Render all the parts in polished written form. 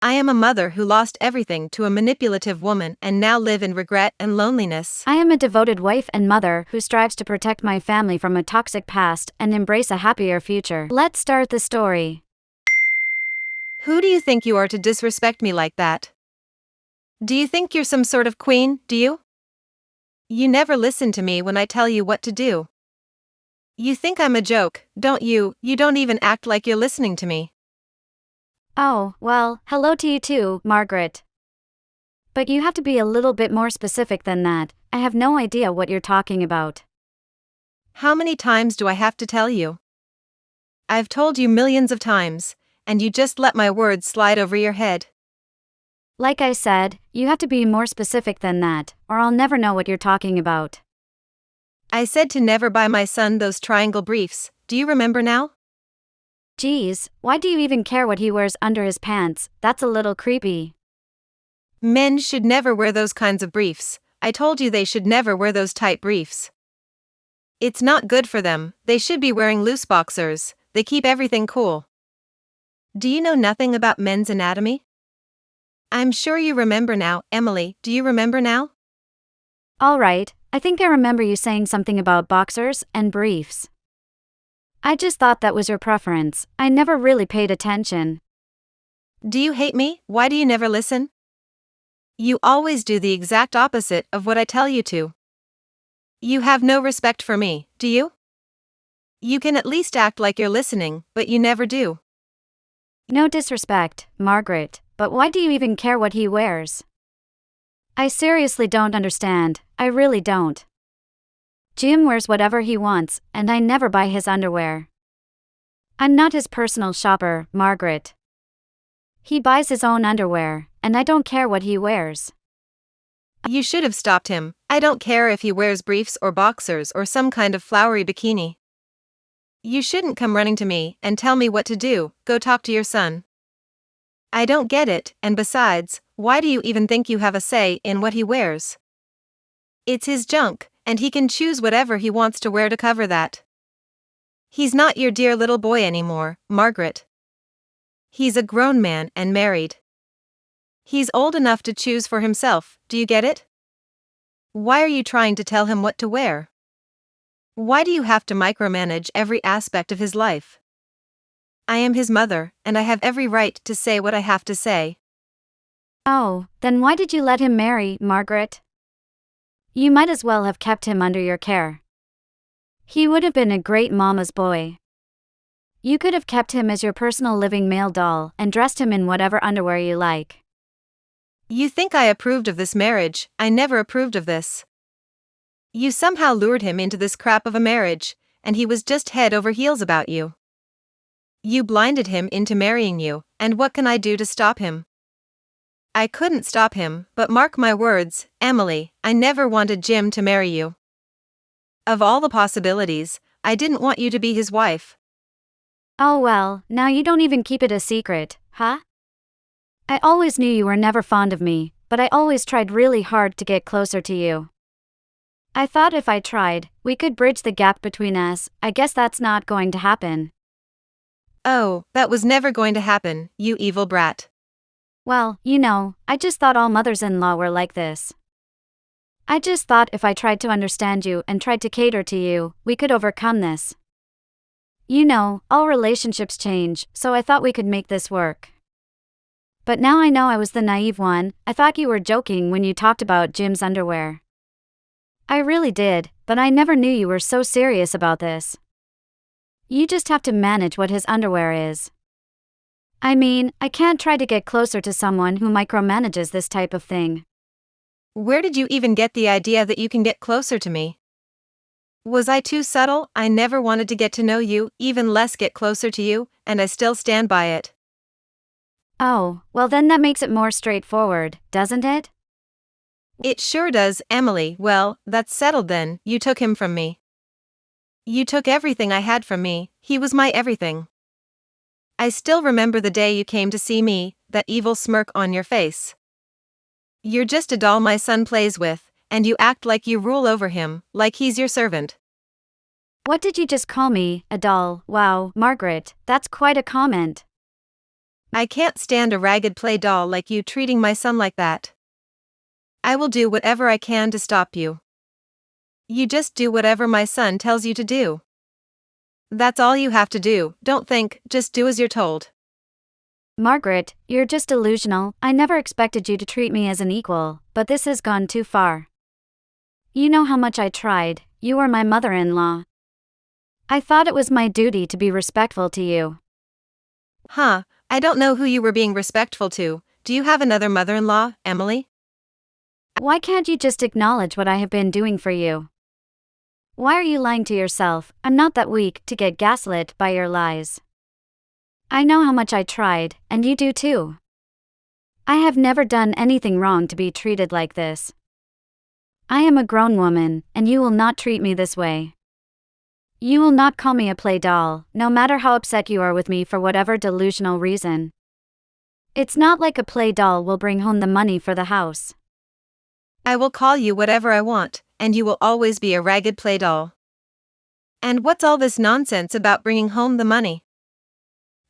I am a mother who lost everything to a manipulative woman and now live in regret and loneliness. I am a devoted wife and mother who strives to protect my family from a toxic past and embrace a happier future. Let's start the story. Who do you think you are to disrespect me like that? Do you think you're some sort of queen, do you? You never listen to me when I tell you what to do. You think I'm a joke, don't you? You don't even act like you're listening to me. Oh, well, hello to you too, Margaret. But you have to be a little bit more specific than that. I have no idea what you're talking about. How many times do I have to tell you? I've told you millions of times, and you just let my words slide over your head. Like I said, you have to be more specific than that, or I'll never know what you're talking about. I said to never buy my son those triangle briefs, do you remember now? Geez, why do you even care what he wears under his pants? That's a little creepy. Men should never wear those kinds of briefs. I told you they should never wear those tight briefs. It's not good for them. They should be wearing loose boxers. They keep everything cool. Do you know nothing about men's anatomy? I'm sure you remember now, Emily. Do you remember now? All right, I think I remember you saying something about boxers and briefs. I just thought that was your preference. I never really paid attention. Do you hate me? Why do you never listen? You always do the exact opposite of what I tell you to. You have no respect for me, do you? You can at least act like you're listening, but you never do. No disrespect, Margaret, but why do you even care what he wears? I seriously don't understand, I really don't. Jim wears whatever he wants, and I never buy his underwear. I'm not his personal shopper, Margaret. He buys his own underwear, and I don't care what he wears. You should have stopped him. I don't care if he wears briefs or boxers or some kind of flowery bikini. You shouldn't come running to me and tell me what to do. Go talk to your son. I don't get it, and besides, why do you even think you have a say in what he wears? It's his junk, and he can choose whatever he wants to wear to cover that. He's not your dear little boy anymore, Margaret. He's a grown man and married. He's old enough to choose for himself, do you get it? Why are you trying to tell him what to wear? Why do you have to micromanage every aspect of his life? I am his mother, and I have every right to say what I have to say. Oh, then why did you let him marry, Margaret? You might as well have kept him under your care. He would have been a great mama's boy. You could have kept him as your personal living male doll and dressed him in whatever underwear you like. You think I approved of this marriage? I never approved of this. You somehow lured him into this crap of a marriage, and he was just head over heels about you. You blinded him into marrying you, and what can I do to stop him? I couldn't stop him, but mark my words, Emily, I never wanted Jim to marry you. Of all the possibilities, I didn't want you to be his wife. Oh well, now you don't even keep it a secret, huh? I always knew you were never fond of me, but I always tried really hard to get closer to you. I thought if I tried, we could bridge the gap between us. I guess that's not going to happen. Oh, that was never going to happen, you evil brat. Well, you know, I just thought all mothers-in-law were like this. I just thought if I tried to understand you and tried to cater to you, we could overcome this. You know, all relationships change, so I thought we could make this work. But now I know I was the naive one. I thought you were joking when you talked about Jim's underwear. I really did, but I never knew you were so serious about this. You just have to manage what his underwear is. I mean, I can't try to get closer to someone who micromanages this type of thing. Where did you even get the idea that you can get closer to me? Was I too subtle? I never wanted to get to know you, even less get closer to you, and I still stand by it. Oh, well then that makes it more straightforward, doesn't it? It sure does, Emily. Well, that's settled then. You took him from me. You took everything I had from me. He was my everything. I still remember the day you came to see me, that evil smirk on your face. You're just a doll my son plays with, and you act like you rule over him, like he's your servant. What did you just call me, a doll? Wow, Margaret, that's quite a comment. I can't stand a ragged play doll like you treating my son like that. I will do whatever I can to stop you. You just do whatever my son tells you to do. That's all you have to do, don't think, just do as you're told. Margaret, you're just delusional. I never expected you to treat me as an equal, but this has gone too far. You know how much I tried, you are my mother-in-law. I thought it was my duty to be respectful to you. Huh, I don't know who you were being respectful to. Do you have another mother-in-law, Emily? Why can't you just acknowledge what I have been doing for you? Why are you lying to yourself? I'm not that weak to get gaslit by your lies. I know how much I tried, and you do too. I have never done anything wrong to be treated like this. I am a grown woman, and you will not treat me this way. You will not call me a play doll, no matter how upset you are with me for whatever delusional reason. It's not like a play doll will bring home the money for the house. I will call you whatever I want, and you will always be a ragged play doll. And what's all this nonsense about bringing home the money?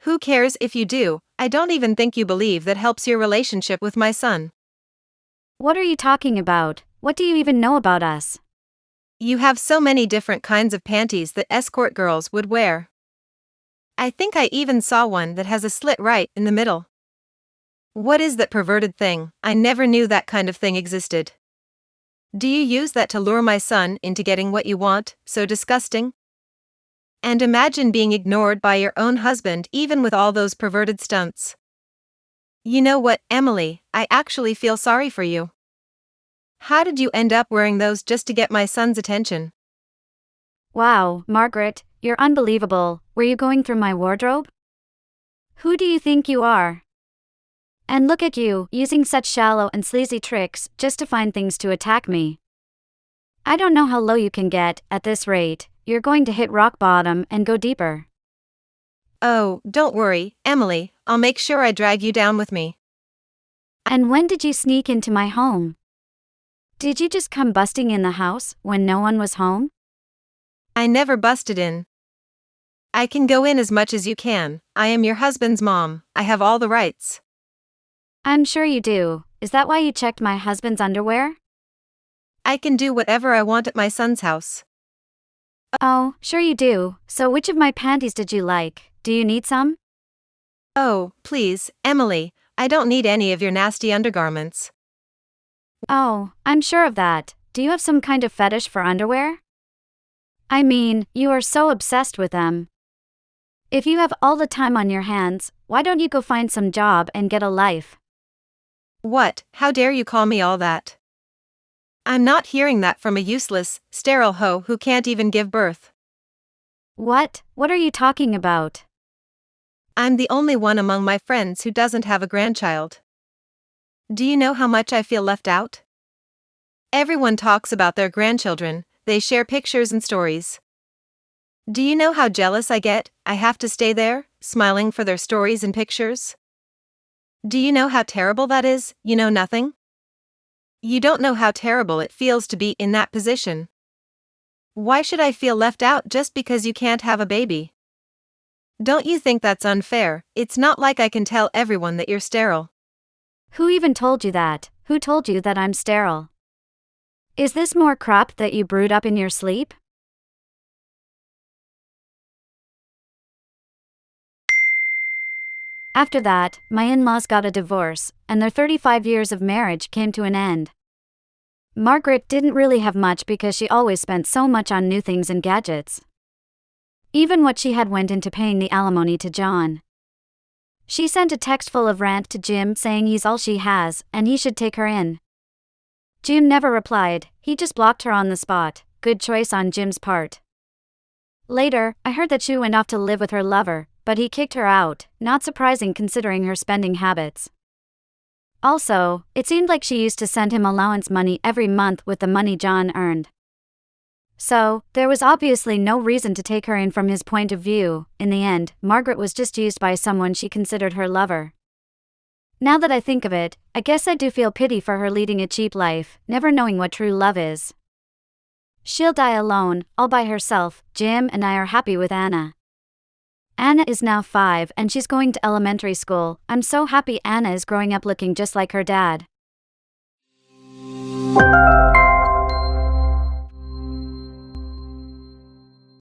Who cares if you do? I don't even think you believe that helps your relationship with my son. What are you talking about? What do you even know about us? You have so many different kinds of panties that escort girls would wear. I think I even saw one that has a slit right in the middle. What is that perverted thing? I never knew that kind of thing existed. Do you use that to lure my son into getting what you want? So disgusting. And imagine being ignored by your own husband even with all those perverted stunts. You know what, Emily, I actually feel sorry for you. How did you end up wearing those just to get my son's attention? Wow, Margaret, you're unbelievable. Were you going through my wardrobe? Who do you think you are? And look at you, using such shallow and sleazy tricks just to find things to attack me. I don't know how low you can get. At this rate, you're going to hit rock bottom and go deeper. Oh, don't worry, Emily, I'll make sure I drag you down with me. And when did you sneak into my home? Did you just come busting in the house when no one was home? I never busted in. I can go in as much as you can. I am your husband's mom. I have all the rights. I'm sure you do. Is that why you checked my husband's underwear? I can do whatever I want at my son's house. Oh, sure you do. So which of my panties did you like? Do you need some? Oh, please, Emily, I don't need any of your nasty undergarments. Oh, I'm sure of that. Do you have some kind of fetish for underwear? I mean, you are so obsessed with them. If you have all the time on your hands, why don't you go find some job and get a life? What? How dare you call me all that? I'm not hearing that from a useless, sterile hoe who can't even give birth. What? What are you talking about? I'm the only one among my friends who doesn't have a grandchild. Do you know how much I feel left out? Everyone talks about their grandchildren, they share pictures and stories. Do you know how jealous I get? I have to stay there, smiling for their stories and pictures. Do you know how terrible that is? You know nothing? You don't know how terrible it feels to be in that position. Why should I feel left out just because you can't have a baby? Don't you think that's unfair? It's not like I can tell everyone that you're sterile. Who even told you that? Who told you that I'm sterile? Is this more crap that you brewed up in your sleep? After that, my in-laws got a divorce, and their 35 years of marriage came to an end. Margaret didn't really have much because she always spent so much on new things and gadgets. Even what she had went into paying the alimony to John. She sent a text full of rant to Jim saying he's all she has and he should take her in. Jim never replied, he just blocked her on the spot. Good choice on Jim's part. Later, I heard that she went off to live with her lover, but he kicked her out, not surprising considering her spending habits. Also, it seemed like she used to send him allowance money every month with the money John earned. So, there was obviously no reason to take her in from his point of view. In the end, Margaret was just used by someone she considered her lover. Now that I think of it, I guess I do feel pity for her leading a cheap life, never knowing what true love is. She'll die alone, all by herself. Jim and I are happy with Anna. Anna is now 5 and she's going to elementary school. I'm so happy Anna is growing up looking just like her dad.